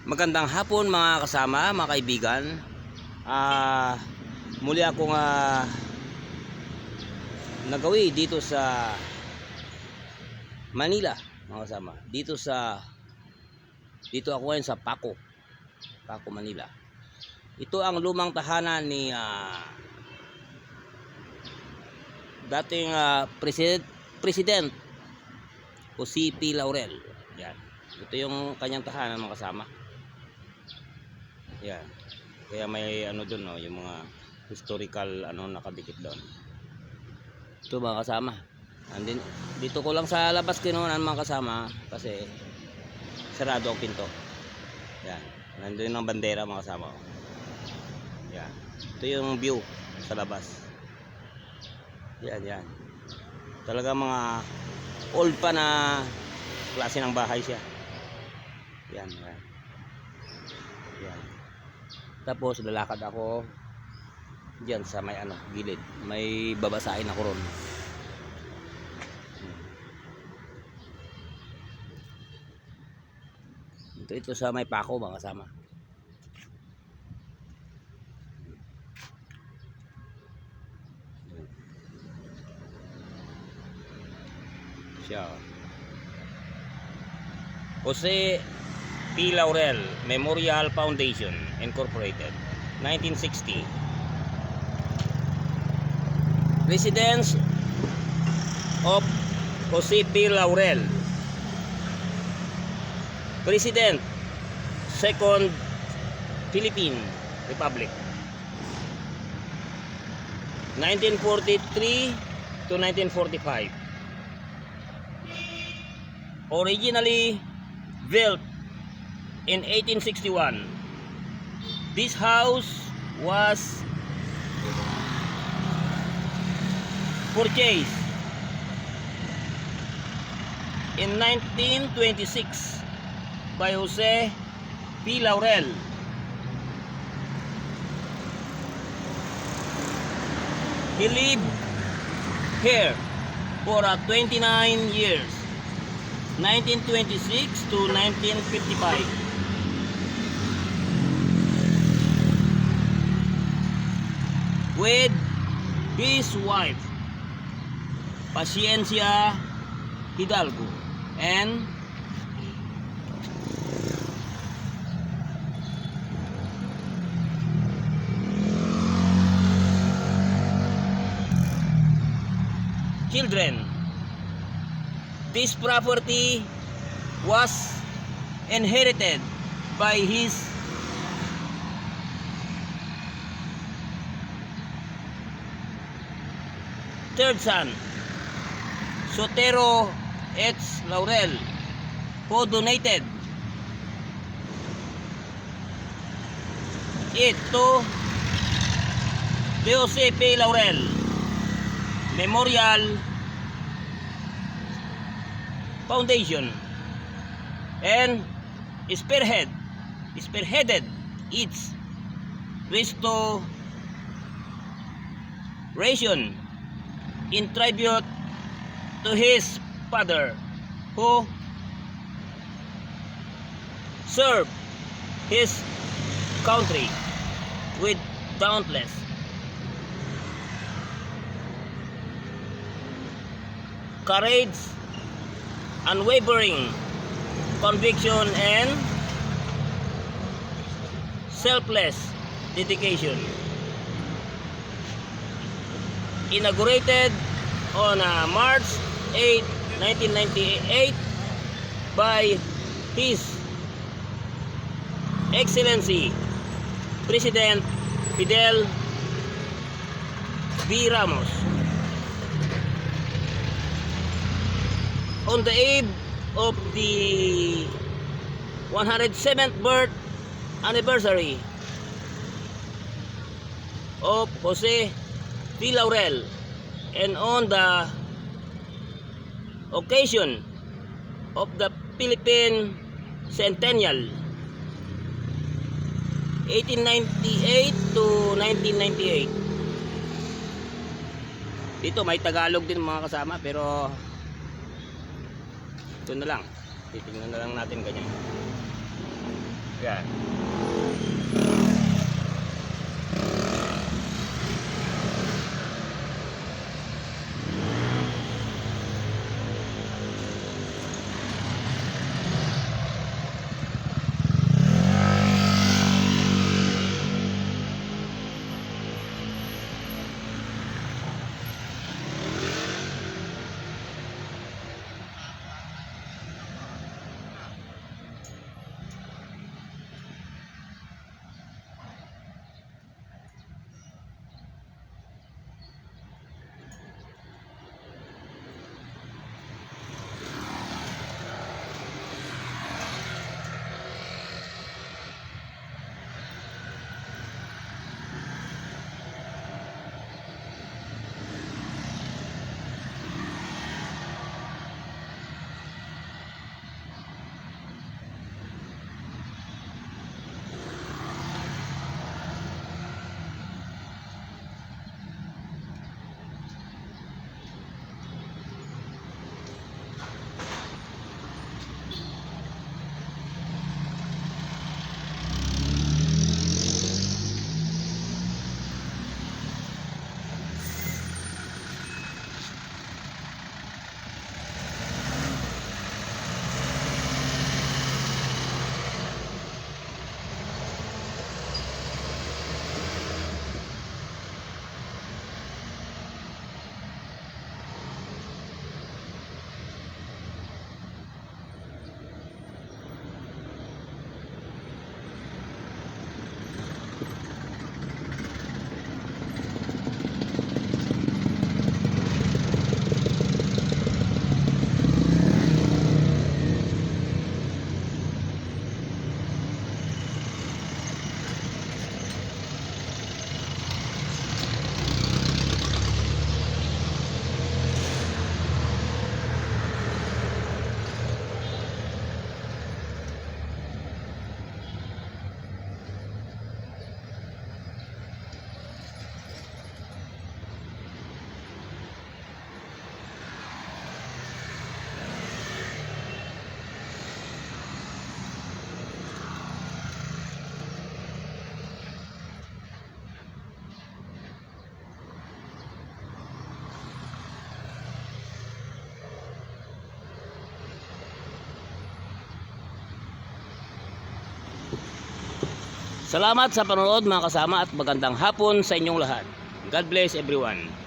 Magandang hapon mga kasama, mga kaibigan. Muli akong nagawi dito sa Manila, mga kasama. Dito ako ngayon sa Paco, Manila. Ito ang lumang tahanan ni dating President Jose P. Laurel. Yan. Ito yung kanyang tahanan, mga kasama. Yan. Kaya may doon, no, yung mga historical nakadikit doon. Ito mga kasama. Dito ko lang sa labas kinunan, mga kasama, kasi sarado ang pinto. Yan. Nandun ang bandera, mga kasama. Yan. Ito yung view sa labas. Yan. Talaga mga old pa na klase ng bahay siya. Yan. Tapos lalakad ako diyan sa may gilid. May babasahin ako ron. Ito sa may Paco, mga kasama. Siya. Jose P. Laurel Memorial Foundation Incorporated, 1960. Residence of Jose P. Laurel, President, Second Philippine Republic, 1943 to 1945. Originally built in 1861, this house was purchased in 1926 by Jose P. Laurel. He lived here for 29 years, 1926 to 1955. With his wife, Paciencia Hidalgo, and children. This property was inherited by his third son, Sotero X. Laurel, who donated it to the Jose P. Laurel Memorial Foundation and spearheaded its restoration in tribute to his father, who served his country with dauntless courage, unwavering conviction, and selfless dedication. Inaugurated on March 8, 1998 by His Excellency President Fidel V. Ramos. On the eve of the 107th birth anniversary of Jose P. Laurel, and on the occasion of the Philippine Centennial, 1898 to 1998. Dito may Tagalog din, mga kasama, pero ito na lang, titingnan na lang natin ganyan. Yan. Yan. Salamat sa panonood mga kasama at magandang hapon sa inyong lahat. God bless everyone.